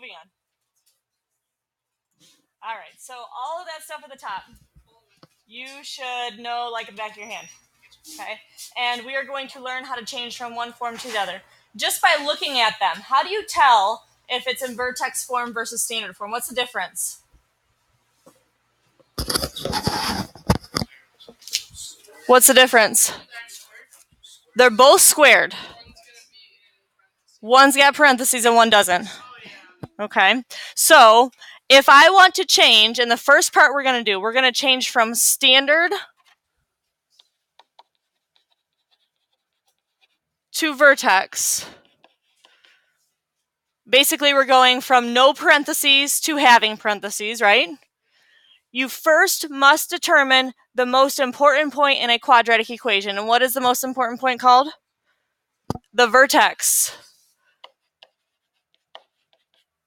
moving on. All right, so all of that stuff at the top, you should know like the back of your hand. Okay, and we are going to learn how to change from one form to the other. Just by looking at them, how do you tell if it's in vertex form versus standard form? What's the difference? What's the difference? They're both squared. One's got parentheses and one doesn't. Okay, so if I want to change, in the first part we're going to change from standard to vertex. Basically, we're going from no parentheses to having parentheses, right? You first must determine the most important point in a quadratic equation. And what is the most important point called? The vertex.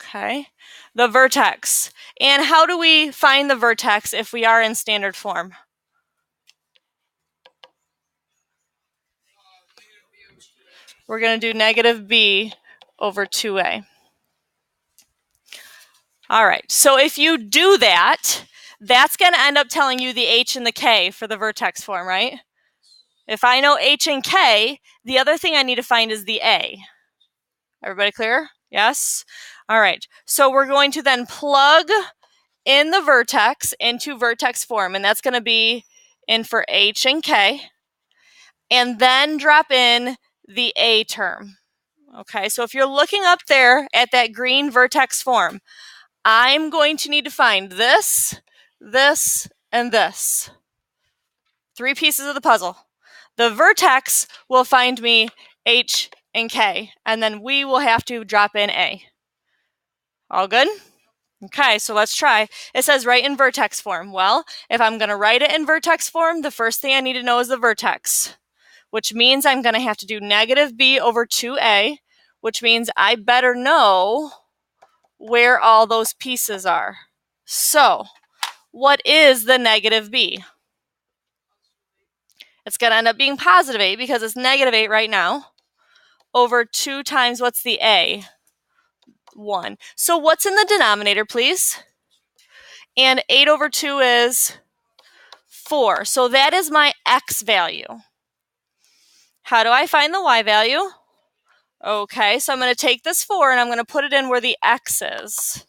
Okay, the vertex. And how do we find the vertex if we are in standard form? We're going to do negative b over 2a. All right, so if you do that, that's going to end up telling you the h and the k for the vertex form, right? If I know h and k, the other thing I need to find is the a. Everybody clear? Yes? All right, so we're going to then plug in the vertex into vertex form, and that's going to be in for h and k, and then drop in the a term. Okay, so if you're looking up there at that green vertex form, I'm going to need to find this, this, and this. 3 pieces of the puzzle. The vertex will find me h and k, and then we will have to drop in a. All good? Okay, so let's try. It says write in vertex form. Well, if I'm going to write it in vertex form, the first thing I need to know is the vertex, which means I'm going to have to do negative b over 2a, which means I better know where all those pieces are. So, what is the negative b? It's going to end up being positive 8 because it's negative 8 right now, over 2 times what's the a? 1. So what's in the denominator, please? And 8 over 2 is 4. So that is my x value. How do I find the y value? Okay, so I'm going to take this 4 and I'm going to put it in where the x is.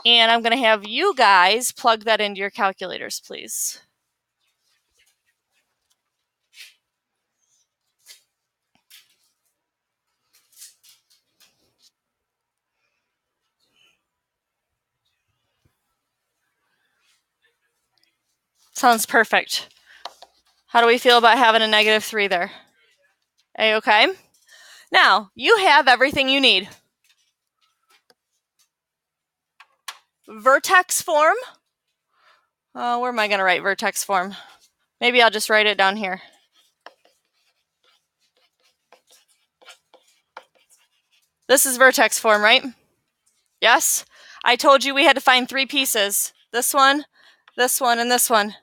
And I'm going to have you guys plug that into your calculators, please. Sounds perfect. How do we feel about having a negative 3 there? A-okay? Now, you have everything you need. Vertex form. Where am I going to write vertex form? Maybe I'll just write it down here. This is vertex form, right? Yes? I told you we had to find 3 pieces. This one, and this one.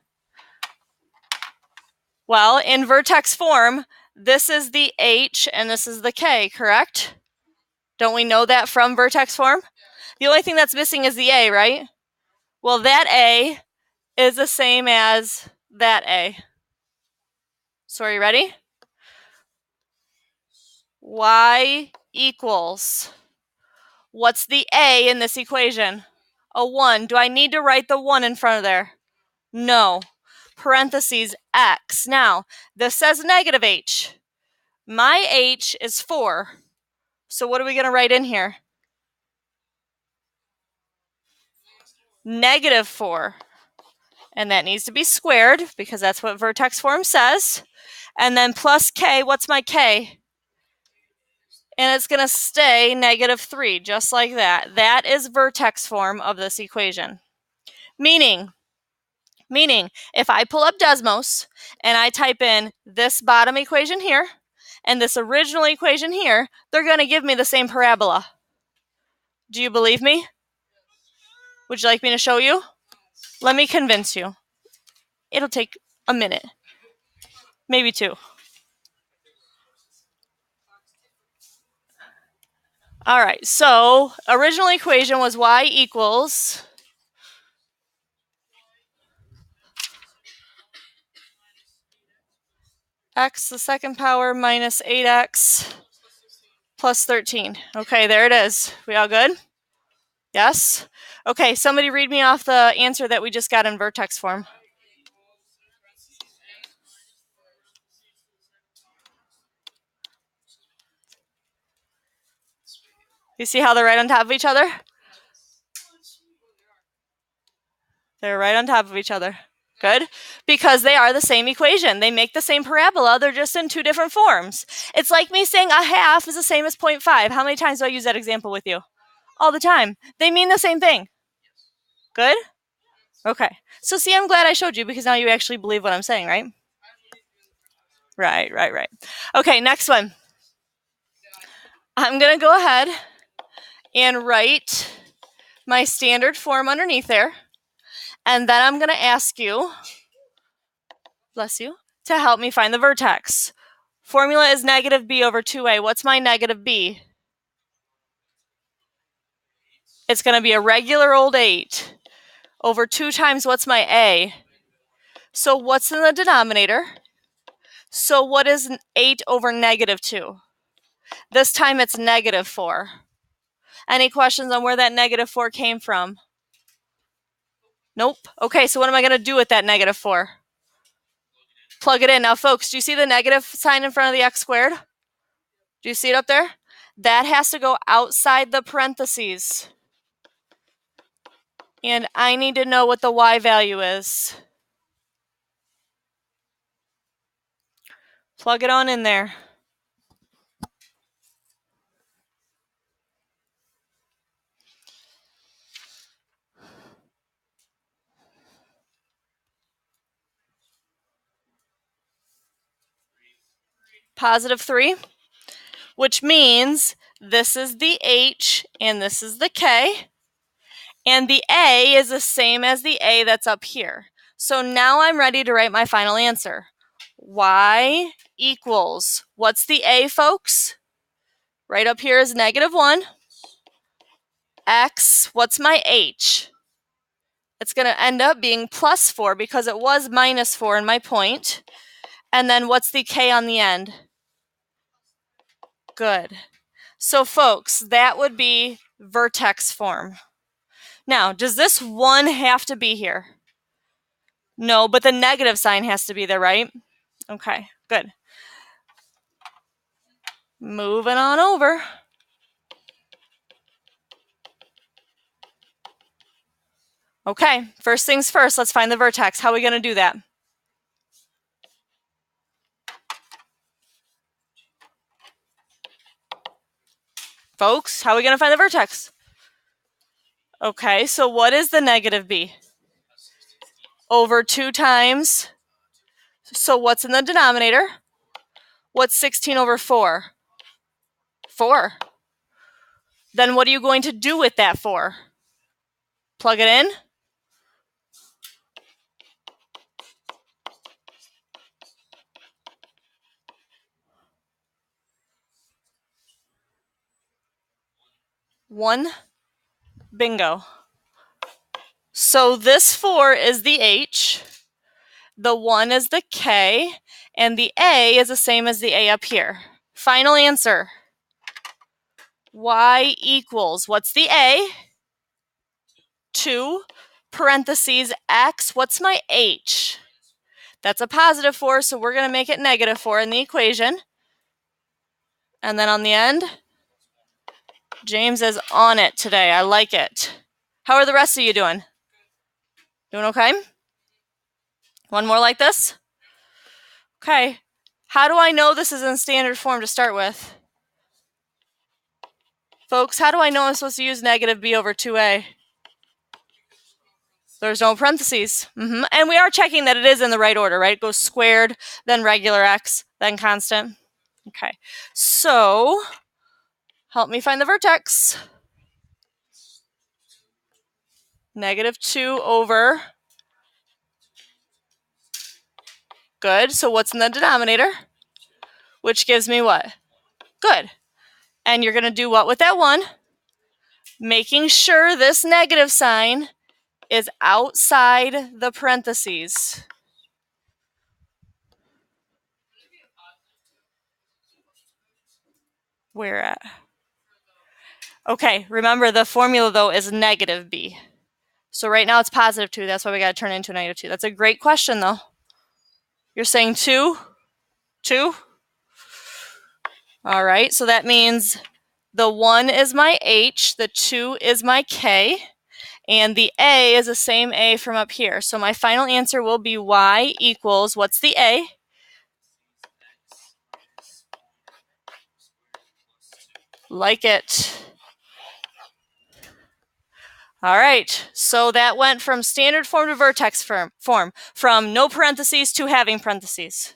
Well, in vertex form, this is the h and this is the k, correct? Don't we know that from vertex form? The only thing that's missing is the a, right? Well, that a is the same as that a. So are you ready? Y equals, what's the a in this equation? A 1. Do I need to write the 1 in front of there? No. Parentheses x. Now, this says negative h. My h is 4. So what are we going to write in here? Negative 4. And that needs to be squared because that's what vertex form says. And then plus k, what's my k? And it's going to stay negative 3, just like that. That is vertex form of this equation. Meaning, if I pull up Desmos and I type in this bottom equation here and this original equation here, they're going to give me the same parabola. Do you believe me? Would you like me to show you? Let me convince you. It'll take a minute, maybe 2. All right, so original equation was y equals x to the second power minus 8x plus 13. Okay, there it is. We all good? Yes? Okay, somebody read me off the answer that we just got in vertex form. You see how they're right on top of each other? They're right on top of each other. Good? Because they are the same equation. They make the same parabola, they're just in two different forms. It's like me saying a half is the same as 0.5. How many times do I use that example with you? All the time. They mean the same thing. Good? Okay. So see, I'm glad I showed you because now you actually believe what I'm saying, right? Right. Okay, next one. I'm going to go ahead and write my standard form underneath there. And then I'm going to ask you, bless you, to help me find the vertex. Formula is negative b over 2a. What's my negative b? It's going to be a regular old 8 over 2 times what's my a? So what's in the denominator? So what is 8 over negative 2? This time it's negative 4. Any questions on where that negative 4 came from? Nope. Okay, so what am I going to do with that negative 4? Plug it in. Now, folks, do you see the negative sign in front of the x squared? Do you see it up there? That has to go outside the parentheses. And I need to know what the y value is. Plug it on in there. Positive 3, which means this is the h and this is the k. And the a is the same as the a that's up here. So now I'm ready to write my final answer. Y equals, what's the a, folks? Right up here is negative 1. X, what's my h? It's going to end up being plus 4 because it was minus 4 in my point. And then what's the k on the end? Good. So folks, that would be vertex form. Now, does this 1 have to be here? No, but the negative sign has to be there, right? Okay, good. Moving on over. Okay, first things first, let's find the vertex. How are we going to do that? Folks, how are we going to find the vertex? Okay, so what is the negative b? Over 2 times. So what's in the denominator? What's 16 over 4? 4. Then what are you going to do with that 4? Plug it in. One. Bingo. So this 4 is the h, the 1 is the k, and the a is the same as the a up here. Final answer. Y equals, what's the a? 2 parentheses x, what's my h? That's a positive 4, so we're going to make it negative 4 in the equation. And then on the end, James is on it today. I like it. How are the rest of you doing? Doing okay? One more like this? Okay. How do I know this is in standard form to start with? Folks, how do I know I'm supposed to use negative b over 2a? There's no parentheses. And we are checking that it is in the right order, right? It goes squared, then regular x, then constant. Okay. So, help me find the vertex. Negative 2 over. Good. So what's in the denominator? Which gives me what? Good. And you're going to do what with that 1? Making sure this negative sign is outside the parentheses. Where at? Okay, remember the formula though is negative b. So right now it's positive 2. That's why we got to turn it into a negative 2. That's a great question though. You're saying 2? 2? All right, so that means the 1 is my h, the 2 is my k, and the a is the same a from up here. So my final answer will be y equals, what's the a? Like it. All right, so that went from standard form to vertex form, from no parentheses to having parentheses.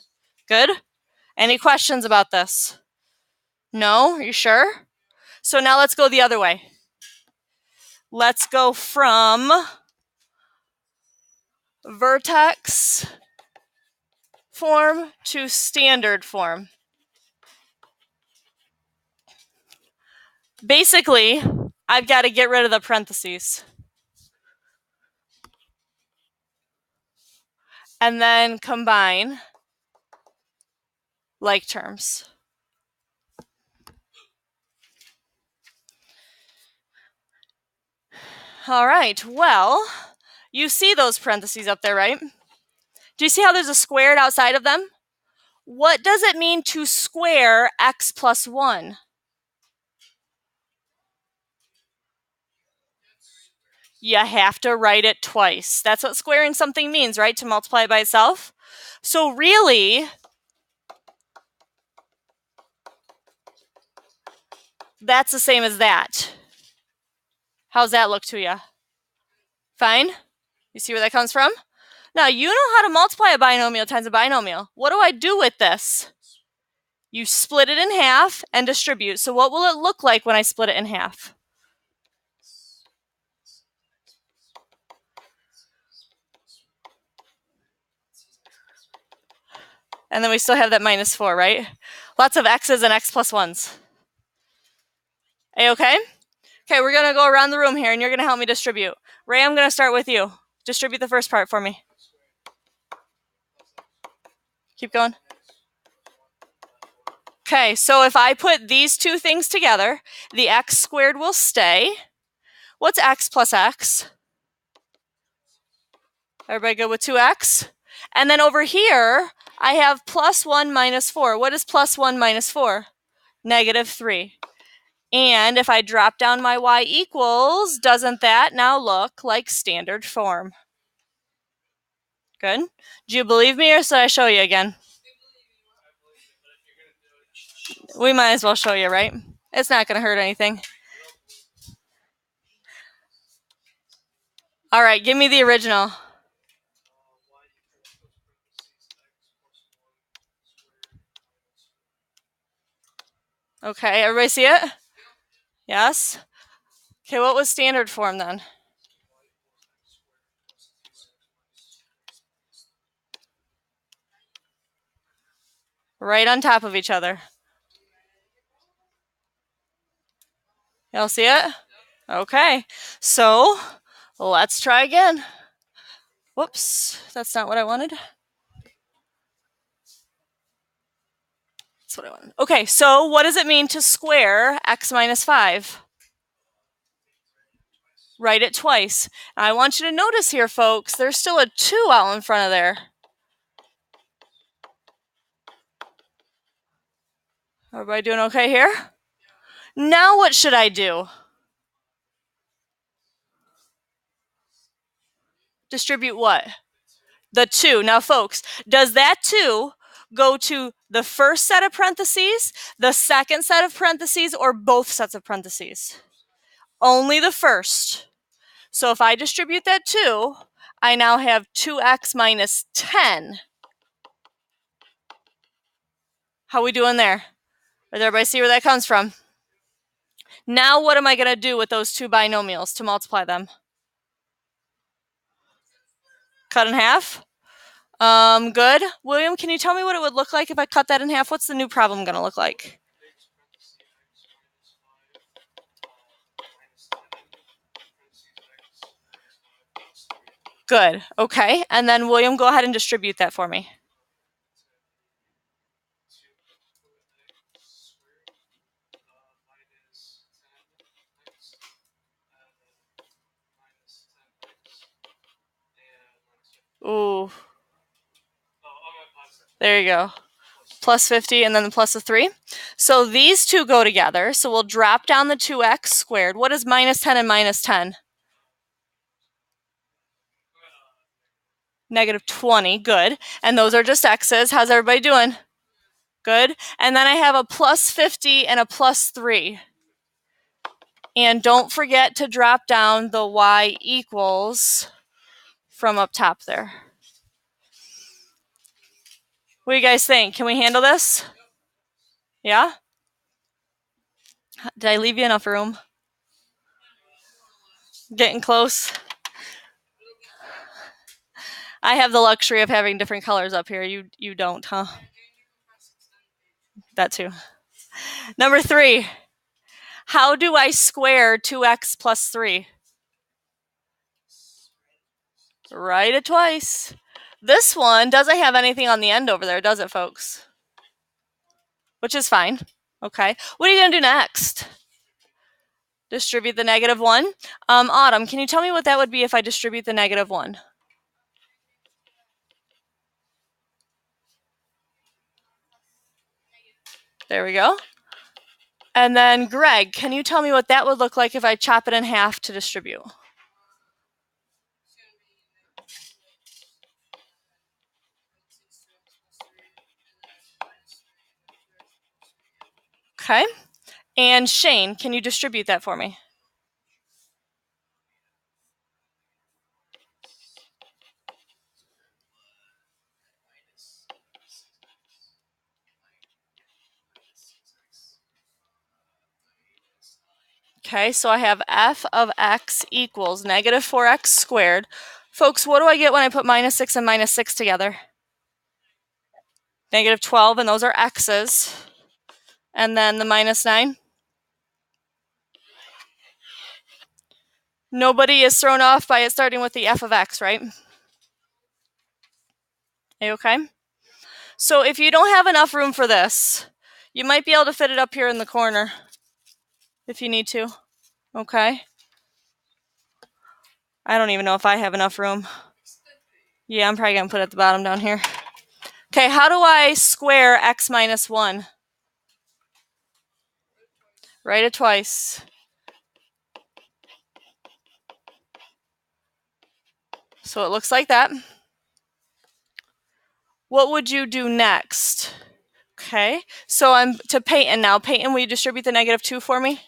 Good? Any questions about this? No? Are you sure? So now let's go the other way. Let's go from vertex form to standard form. Basically, I've got to get rid of the parentheses. And then combine like terms. All right, well, you see those parentheses up there, right? Do you see how there's a squared outside of them? What does it mean to square x plus 1? You have to write it twice. That's what squaring something means, right? To multiply it by itself. So really, that's the same as that. How's that look to you? Fine? You see where that comes from? Now, you know how to multiply a binomial times a binomial. What do I do with this? You split it in half and distribute. So what will it look like when I split it in half? And then we still have that minus 4, right? Lots of x's and x plus 1s. A-okay? Okay, we're going to go around the room here, and you're going to help me distribute. Ray, I'm going to start with you. Distribute the first part for me. Keep going. Okay, so if I put these two things together, the x squared will stay. What's x plus x? Everybody good with 2x? And then over here, I have plus 1 minus 4. What is plus 1 minus 4? Negative 3. And if I drop down my y equals, doesn't that now look like standard form? Good. Do you believe me or should I show you again? We might as well show you, right? It's not going to hurt anything. All right, give me the original. Okay, everybody see it? Yes? Okay, what was standard form then? Right on top of each other. Y'all see it? Okay, so let's try again. Whoops, that's not what I wanted. That's what I wanted. Okay, so what does it mean to square x minus 5? Write it twice. Now, I want you to notice here, folks, there's still a 2 out in front of there. Everybody doing okay here? Now what should I do? Distribute what? The 2. Now, folks, does that 2 go to the first set of parentheses, the second set of parentheses, or both sets of parentheses? Only the first. So if I distribute that 2, I now have 2x minus 10. How are we doing there? Does everybody see where that comes from? Now what am I going to do with those two binomials to multiply them? Cut in half? Good. William, can you tell me what it would look like if I cut that in half? What's the new problem going to look like? Good. Okay. And then William, go ahead and distribute that for me. Ooh. There you go. Plus 50 and then the plus of 3. So these two go together. So we'll drop down the 2x squared. What is minus 10 and minus 10? Negative 20. Good. And those are just x's. How's everybody doing? Good. And then I have a plus 50 and a plus 3. And don't forget to drop down the y equals from up top there. What do you guys think? Can we handle this? Yeah? Did I leave you enough room? Getting close? I have the luxury of having different colors up here. You don't, huh? That too. Number 3. How do I square 2x plus 3? Write it twice. This one doesn't have anything on the end over there, does it, folks? Which is fine. Okay. What are you going to do next? Distribute the negative 1. Autumn, can you tell me what that would be if I distribute the negative 1? There we go. And then Greg, can you tell me what that would look like if I chop it in half to distribute? Okay. And Shane, can you distribute that for me? Okay, so I have f of x equals negative 4x squared. Folks, what do I get when I put minus 6 and minus 6 together? Negative 12, and those are x's. And then the minus 9. Nobody is thrown off by it starting with the f of x, right? Are you okay? So if you don't have enough room for this, you might be able to fit it up here in the corner if you need to. Okay. I don't even know if I have enough room. Yeah, I'm probably going to put it at the bottom down here. Okay, how do I square x minus 1? Write it twice. So it looks like that. What would you do next? Okay, so I'm to Peyton now. Peyton, will you distribute the negative 2 for me?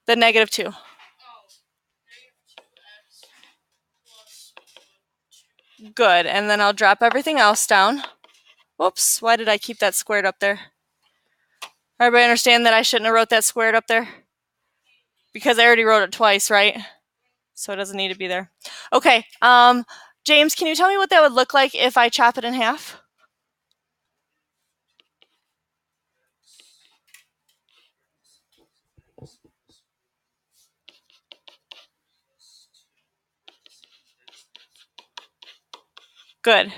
The negative 2. Good, and then I'll drop everything else down. Whoops, why did I keep that squared up there? Everybody understand that I shouldn't have wrote that squared up there? Because I already wrote it twice, right? So it doesn't need to be there. Okay, James, can you tell me what that would look like if I chop it in half? Good.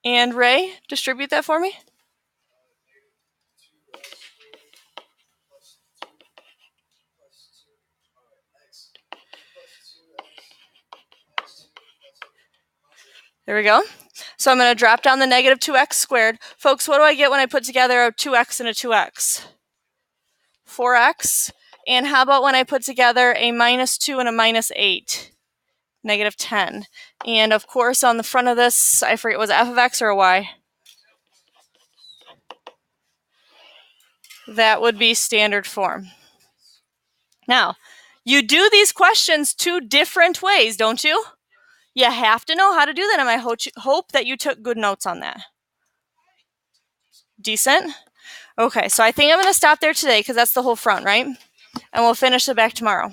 And Ray, distribute that for me. There we go. So I'm going to drop down the negative 2x squared. Folks, what do I get when I put together a 2x and a 2x? 4x. And how about when I put together a minus 2 and a minus 8? Negative 10. And of course, on the front of this, I forget, was it f of x or a y? That would be standard form. Now, you do these questions 2 different ways, don't you? You have to know how to do that, and I hope that you took good notes on that. Decent? Okay, so I think I'm going to stop there today because that's the whole front, right? And we'll finish it back tomorrow.